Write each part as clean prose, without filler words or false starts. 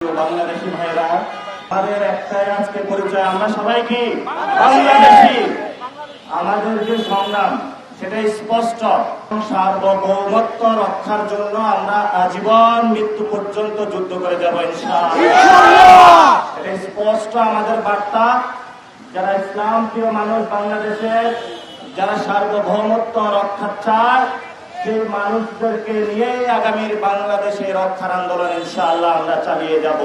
বাংলাদেশি ভাইরা, আমাদের একটাই আজকে পরিচয়, আমরা সবাই কি বাংলাদেশি। আমাদের যে সংগ্রাম সেটা স্পষ্ট, সার্বভৌমত্ব রক্ষার জন্য আমরা আজীবন মৃত্যু পর্যন্ত যুদ্ধ করে যাব ইনশাআল্লাহ। এটা স্পষ্ট আমাদের বার্তা। যারা ইসলাম প্রিয় মানুষ বাংলাদেশের, যারা সার্বভৌমত্ব রক্ষা চায়, সেই মানুষদেরকে নিয়ে আগামীর বাংলাদেশে রক্ষার আন্দোলন ইনশাআল্লাহ আমরা চালিয়ে যাব।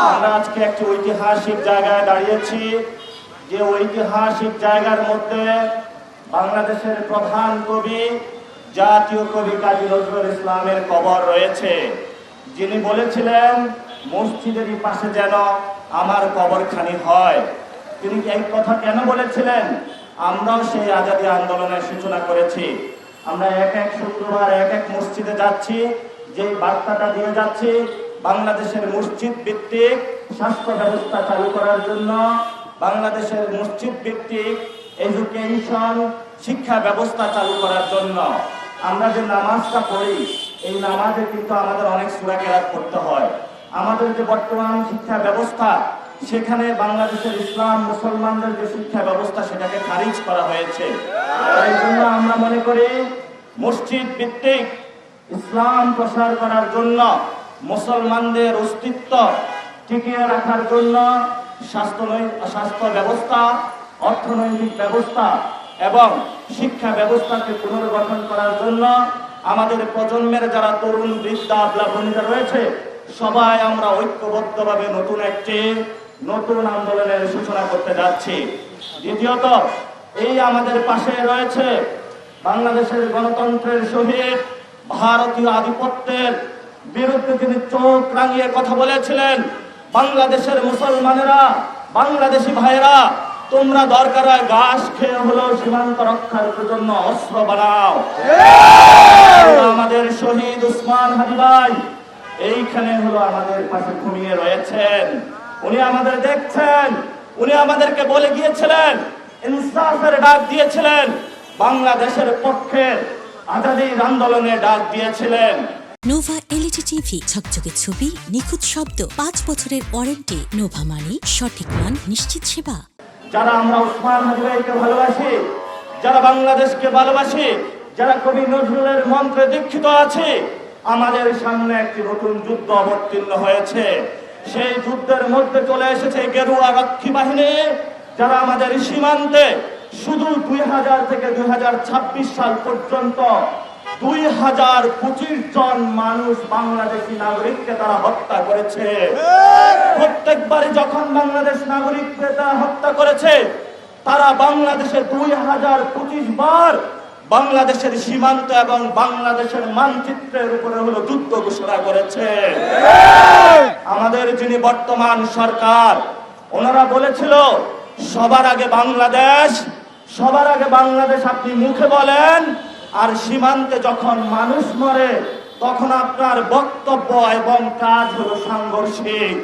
আমরা আজকে একটি ঐতিহাসিক জায়গায় দাঁড়িয়েছি, যে ঐতিহাসিক জায়গার মধ্যে বাংলাদেশের প্রধান কবি, জাতীয় কবি কাজী নজরুল ইসলামের কবর রয়েছে, যিনি বলেছিলেন মসজিদেরই পাশে যেন আমার কবরখানি হয়। তিনি এই কথা কেন বলেছিলেন? আমরাও সেই আজাদী আন্দোলনের সূচনা করেছি। আমরা এক এক শুক্রবার এক এক মসজিদে যাচ্ছি, যে বার্তাটা দিয়ে যাচ্ছি বাংলাদেশের মসজিদ ভিত্তিক স্বাস্থ্য ব্যবস্থা চালু করার জন্য, বাংলাদেশের মসজিদ ভিত্তিক এডুকেশন শিক্ষা ব্যবস্থা চালু করার জন্য। আমরা যে নামাজটা পড়ি, এই নামাজে কিন্তু আমাদের অনেক সূরা কেরাত করতে হয়। আমাদের যে বর্তমান শিক্ষা ব্যবস্থা, সেখানে বাংলাদেশের ইসলাম মুসলমানদের যে শিক্ষা ব্যবস্থা সেটাকে খারিজ করা হয়েছে। এই জন্য আমরা মনে করি মসজিদ ভিত্তিক ইসলাম প্রসার করার জন্য, মুসলমানদের অস্তিত্ব টিকিয়ে রাখার জন্য স্বাস্থ্য ব্যবস্থা, অর্থনৈতিক ব্যবস্থা এবং শিক্ষা ব্যবস্থাকে পুনর্গঠন করার জন্য আমাদের প্রজন্মের যারা তরুণ বৃদ্ধা প্লাবনীরা রয়েছে, সবাই আমরা ঐক্যবদ্ধভাবে নতুন আন্দোলনের সূচনা করতে যাচ্ছি। দ্বিতীয়ত, এই আমাদের পাশে রয়েছে বাংলাদেশের গণতন্ত্রের শহীদ, ভারতীয় আধিপত্যের বিরুদ্ধে তিনি চোখ রাঙিয়ে কথা বলেছিলেন, বাংলাদেশের মুসলমানেরা, বাংলাদেশি ভাইয়েরা, তোমরা দরকার হয় ঘাস খেয়ে হলো সীমান্ত রক্ষার জন্য অস্ত্র বানাও। আমাদের শহীদ উসমান হাদি ভাই এইখানে হলো আমাদের পাশে ঘুমিয়ে রয়েছেন। উনি আমাদের দেখছেন, উনি আমাদেরকে বলে গিয়েছিলেন, ইনসাফের ডাক দিয়েছিলেন, বাংলাদেশের পক্ষে আজাদীর আন্দোলনে ডাক দিয়েছিলেন। নোভা এলইডি টিভি, ঝকঝকে ছবি, নিখুঁত শব্দ, 5 বছরের ওয়ারেন্টি। নোভা মানি সঠিক মান, নিশ্চিত সেবা। যারা আমরা উসমান হাদি ভাইকে ভালোবাসি, যারা বাংলাদেশকে ভালোবাসি, যারা কবি নজরুলের মন্ত্রে দীক্ষিত আছে, আমাদের সামনে একটি নতুন যুদ্ধ অবতীর্ণ হয়েছে। সেই যুদ্ধের মধ্যে চলে এসেছে গেরুয়া রক্ষী বাহিনী, যারা আমাদের সীমান্তে শুধু 2000 থেকে 2026 সাল পর্যন্ত 2025 জন মানুষ বাংলাদেশি নাগরিককে তারা হত্যা করেছে। প্রত্যেকবারই যখন বাংলাদেশ নাগরিককে তারা হত্যা করেছে, তারা বাংলাদেশে 2025 বার বাংলাদেশের সীমান্ত এবং বাংলাদেশের মানচিত্রের উপরে হলো যুদ্ধ ঘোষণা করেছে। আমাদের যিনি বর্তমান সরকার, ওনারা বলেছিল সবার আগে বাংলাদেশ, সবার আগে বাংলাদেশ। আপনি মুখে বলেন, আর সীমান্তে যখন মানুষ মরে তখন আপনার বক্তব্য এবং কাজ হলো সাংঘর্ষিক।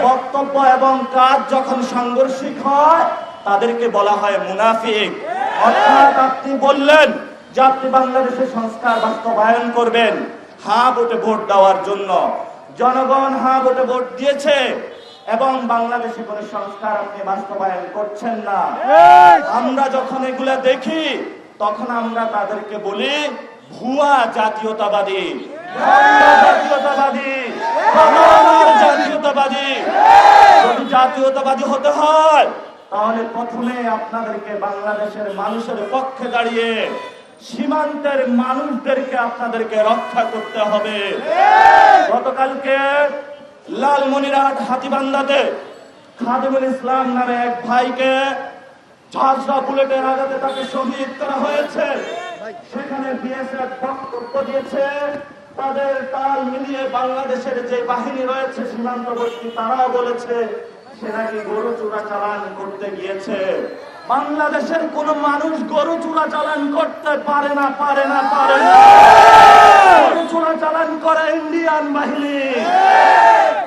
বক্তব্য এবং কাজ যখন সাংঘর্ষিক হয়, তাদেরকে বলা হয় মুনাফিক। অর্থাৎ আপনি বললেন যে আপনি বাংলাদেশের সংস্কার বাস্তবায়ন করবেন, হ্যাঁ ভোটে ভোট দেওয়ার জন্য। জনগণ হ্যাঁ ভোটে ভোট দিয়েছে এবং বাংলাদেশে কোনো সংস্কার আপনি বাস্তবায়ন করছেন না। আমরা যখন এগুলা দেখি, তখন আমরা তাদেরকে বলি ভুয়া জাতীয়তাবাদী, জাতীয়তাবাদী, জাতীয়তাবাদী। যদি জাতীয়তাবাদী হতে হয়, তাহলে প্রথমে আপনাদেরকে বাংলাদেশের মানুষের পক্ষে দাঁড়িয়ে সীমান্তের মানুষদেরকে আপনাদেরকে রক্ষা করতে হবে। গতকালকে লালমনিরহাট হাতীবান্ধাতে খাদিমুল ইসলাম নামে এক ভাইকে ঝাঁঝরা বুলেটের আঘাতে তাকে শহীদ করা হয়েছে। সেখানে বিএসএফ বক্তব্য দিয়েছে, তাদের তাল মিলিয়ে বাংলাদেশের যে বাহিনী রয়েছে সীমান্তবর্তী, তারাও বলেছে সে নাকি গরু চোরাচালান করতে গিয়েছে। বাংলাদেশের কোন মানুষ গরু চোরাচালান করতে পারে না। গরু চোরাচালান করে ইন্ডিয়ান বাহিনী,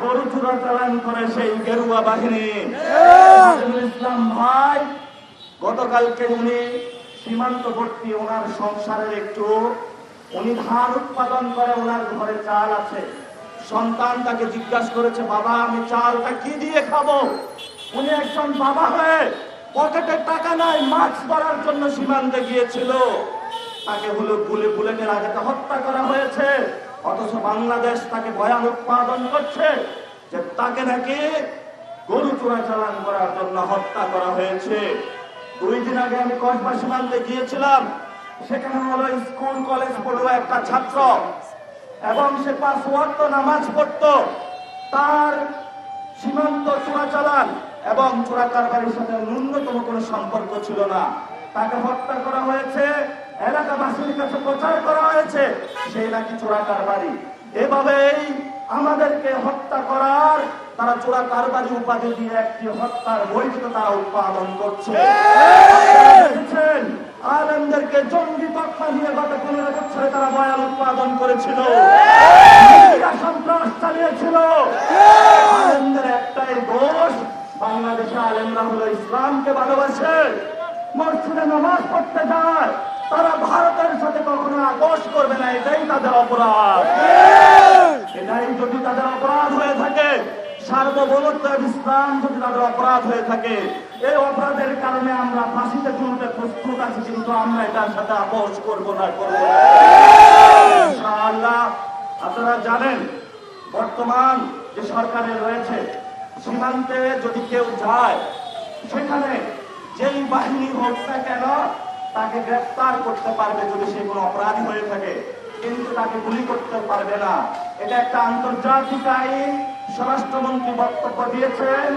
গরু চোরাচালান করে সেই গেরুয়া বাহিনী। ইসলাম ভাই গতকালকে উনি সীমান্তবর্তী ওনার সংসারের উনি ধান উৎপাদন করে, ওনার ঘরে চাল আছে, সন্তান তাকে জিজ্ঞাসা করেছে, বাবা আমি চালটা কি দিয়ে খাবো? উনি একজন বাবা হয়ে পকেটে টাকা নাই, মাস্ক পরার জন্য সীমান্তে গিয়েছিল। তাকে হলো বুলেটের আগে হত্যা করা হয়েছে, অথচ বাংলাদেশ তাকে বয়ান উৎপাদন করছে যে তাকে নাকি গরু চোরাচালান করার জন্য হত্যা করা হয়েছে। 2 দিন আগে আমি কসবা সীমান্তে গিয়েছিলাম, সেখানে হলো স্কুল কলেজ পড়ুয়া একটা ছাত্র, এবং সে 5 ওয়াক্ত নামাজ পড়তো। তার সীমান্ত চোরাচালান এবং চোরা কারবারির সাথে ন্যূনতম কোনো সম্পর্ক ছিল না। তাকে হত্যা করা হয়েছে, এলাকাবাসীর কাছে প্রচার করা হয়েছে সেই নাকি চোরা কারবারি। এভাবেই আমাদেরকে হত্যা করার, তারা চোরা কারবারি উপাধি দিয়ে একটি হত্যার বৈধতা তারা উৎপাদন করছে। দেখেছেন আলেমদেরকে জঙ্গি তকমা দিয়ে গত 15 বছরে তারা বয়ান উৎপাদন করেছিল, সন্ত্রাস চালিয়েছিল। আলেমদের একটাই দোষ, বাংলাদেশে আলেমরা হলো ইসলামকে ভালোবাসে, মসজিদে নামাজ পড়তে যায়, তারা ভারতের সাথে কখনো আপোষ করবে না, এটাই তাদের অপরাধ। এটাই যদি তাদের অপরাধ হয়ে থাকে, সার্বভৌমত্ব ইসলাম যদি তাদের অপরাধ হয়ে থাকে, এই অপরাধের কারণে আমরা ফাঁসিতে ঝুলতে প্রস্তুত আছি, কিন্তু আমরা এটার সাথে আপোষ করবো না, করবো না ইনশাআল্লাহ। আপনারা জানেন বর্তমান যে সরকারে রয়েছে, সীমান্তে যদি কেউ যায়, সেখানে যেই বাহিনী হোক না কেন তাকে গ্রেফতার করতে পারবে যদি সে কোনো অপরাধী হয়ে থাকে, কিন্তু তাকে গুলি করতে পারবে না। এটা একটা আন্তর্জাতিক আইন। স্বরাষ্ট্রমন্ত্রী বক্তব্য দিয়েছেন,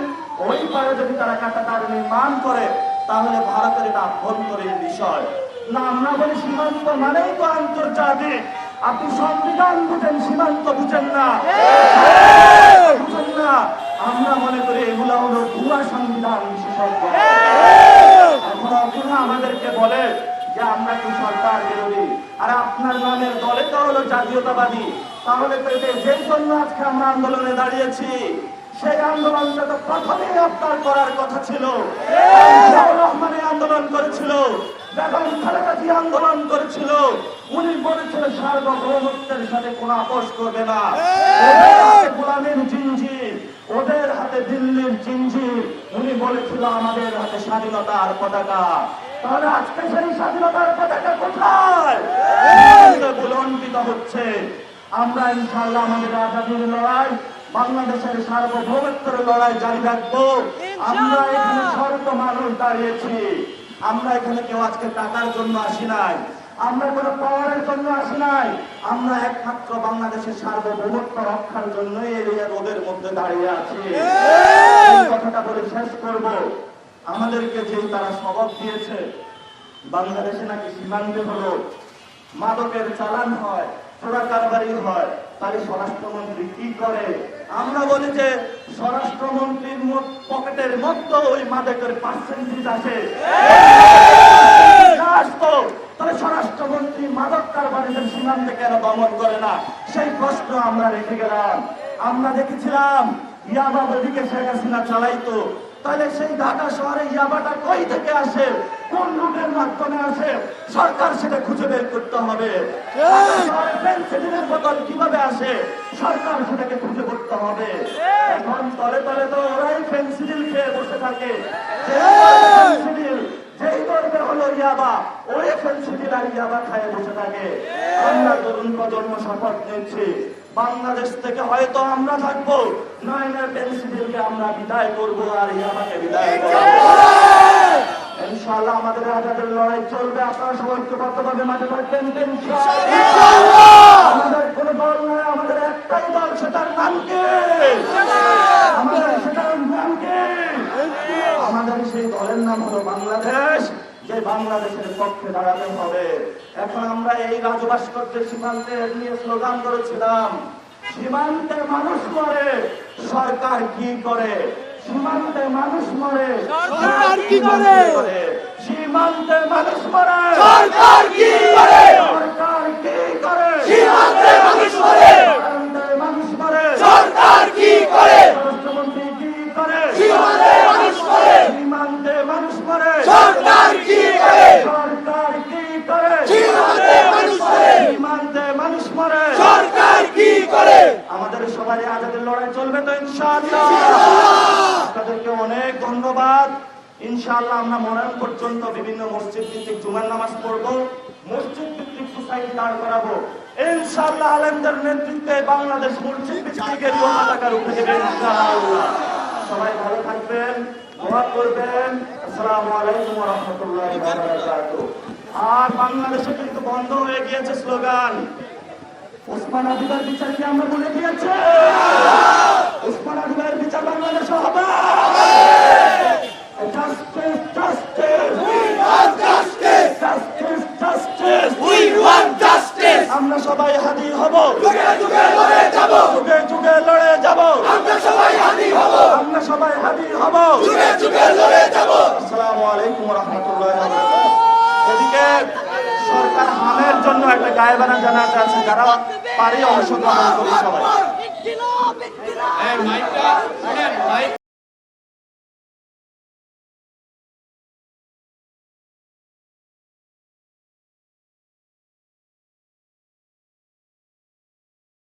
ওই পারে যদি তারা কাঁটাতার নির্মাণ করে তাহলে ভারতের এটা আভ্যন্তরীণ বিষয় না। আমরা বলি সীমান্ত মানেই তো আন্তর্জাতিক। আপনি সংবিধান বুঝেন, সীমান্ত বুঝেন না, বুঝেন না। আমরা মনে করি এগুলা হলো ভুয়া সংবিধান বিশেষজ্ঞ। এখন আপনারা আমাদেরকে বলে যে আমরা কি সরকার বিরোধী, আর আপনার নামের দলে তো হলো জাতীয়তাবাদী। তাহলে তো এটা যেই জন্য আজকে আমরা আন্দোলনে দাঁড়িয়েছি, সেই আন্দোলনটা তো প্রথমেই আপনার করার কথা ছিল। রহমানে আন্দোলন করেছিল, বেগম খালেদা জিয়া আন্দোলন করেছিল, উনি বলেছিল সার্বভৌমত্বের সাথে কোনো আপোষ করবে না। গোলামের জিঞ্জির, ওদের হাতে দিল্লির জিঞ্জির, উনি বলেছিল আমাদের হাতে স্বাধীনতার পতাকা। তাহলে আজকে সেই স্বাধীনতার পতাকা কোথায় বুলন্ডিত হচ্ছে? আমরা ইনশাআল্লাহ আমাদের আজাদীর লড়াই, বাংলাদেশের সার্বভৌমত্বের লড়াই জারি রাখবো। আমরা এখানে শর্ত মানুষ দাঁড়িয়েছি, আমরা এখানে কেউ আজকে টাকার জন্য আসি নাই, আমরা কোনো পাওয়ারের জন্য আসি নাই, আমরা একমাত্র বাংলাদেশের সার্বভৌমত্ব রক্ষার জন্য এই রোদের মধ্যে দাঁড়িয়ে আছি। এই কথাটা বলে শেষ করব। আমাদেরকে যে তারা সবক দিয়েছে, বাংলাদেশে নাকি সীমান্তে হলো মাদকের চালান হয়, চোরা কারবারি হয়, তাহলে স্বরাষ্ট্রমন্ত্রী কি করে? আমরা বলি যে স্বরাষ্ট্রমন্ত্রীর পকেটের মধ্যে ওই মাদকের পার্সেন্টেজ আসে, তাহলে স্বরাষ্ট্রমন্ত্রী মাদক কারবারিদের সীমান্তে কেন দমন করে না? সেই প্রশ্ন আমরা রেখে গেলাম। আমরা দেখেছিলাম ইয়াবা ওদিকে শেখ হাসিনা চালাইতো, তাহলে সেই ঢাকা শহরে ইয়াবাটা কই থেকে আসে, কোন রুটের মাধ্যমে আসে, সরকার সেটা খুঁজে বের করতে হবে। পেন্সিলের বোতল কিভাবে আসে, সরকার সেটাকে খুঁজে করতে হবে। এখন তলে তলে তো ওরাই পেন্সিল খেয়ে বসে থাকে, যেই ধরবে হলো ইয়াবা, ওই পেন্সিল আর ইয়াবা খায় বসে থাকে। আমরা তরুণ প্রজন্ম শপথ নিচ্ছি, বাংলাদেশ থেকে হয়তো আমরা থাকবো, নয়নের পেন্সিলকে আমরা বিদায় করবো, আর ইয়াবাকে বিদায় করবো। ইনশাআল্লাহ আমাদের আজাদের লড়াই চলবে। আপনারা সবাই ঐক্যবদ্ধভাবে মাঠে থাকবেন ইনশাআল্লাহ। আমাদের কোন দল নয়, আমাদের একটাই দল, সেটার নাম কি? আমাদের সেটার নাম কি? আমাদের সেই দলের নাম হলো বাংলাদেশ, যে বাংলাদেশের পক্ষে দাঁড়াতে হবে। এখন আমরা এই রাজু ভাস্কর্যের সীমান্তে নিয়ে স্লোগান করেছিলাম, সীমান্তে মানুষ মরে, সরকার কি করে? সীমান্তে মানুষ মরে, সরকার কি করে? সীমান্তে মানুষ মরে, সরকার কি করে? সরকার কি করে? সীমান্তে মানুষ মরে, সীমান্তে মানুষ মরে, সরকার কি করে? রাষ্ট্রমন্ত্রী কি করে? সীমান্তে মানুষ মরে, সীমান্তে মানুষ মরে, সরকার কি করে? সরকার কি করে? সীমান্তে মানুষ মরে, সীমান্তে মানুষ মরে, সরকার কি করে? আমাদের সবাই পরে চলবে তো ইনশাআল্লাহ? আপনাদেরকে অনেক ধন্যবাদ। ইনশাআল্লাহ আমরা মরণ পর্যন্ত বিভিন্ন মসজিদ ভিত্তিক জুমার নামাজ পড়বো, মসজিদ ভিত্তিক সোসাইটি দাঁড় করাবো। ইনশাআল্লাহ আলেমদের নেতৃত্বে বাংলাদেশ মসজিদ ভিত্তিকের পতাকা উঠে দেবে ইনশাআল্লাহ। সবাই ভালো থাকবেন, দোয়া করবেন। আসসালামু আলাইকুম ওয়া রাহমাতুল্লাহি ওয়া বারাকাতুহু। আর বাংলাদেশে কিন্তু বন্ধ হয়ে গিয়েছে স্লোগান, ওসমান আদিবার বিচার কি আমরা বলে দিয়েছি? ওসমান আদিবার বিচার বাংলাদেশে হবে। Justice, justice, we want justice. Justice, justice, we want justice. আমরা সবাই হাদি হব, যুগে যুগে লড়ে যাব, যুগে যুগে লড়ে যাব। আমরা সবাই হাদি হব, আমরা সবাই হাদি হব, যুগে যুগে লড়ে যাব। আসসালামু আলাইকুম ওয়া রাহমাতুল্লাহি ওয়া বারাকাতুহু। এদিকে সরকার হামের জন্য একটা গায়েবানা জানাজা আছে, যারা পারি অংশগ্রহণ করি সবাই।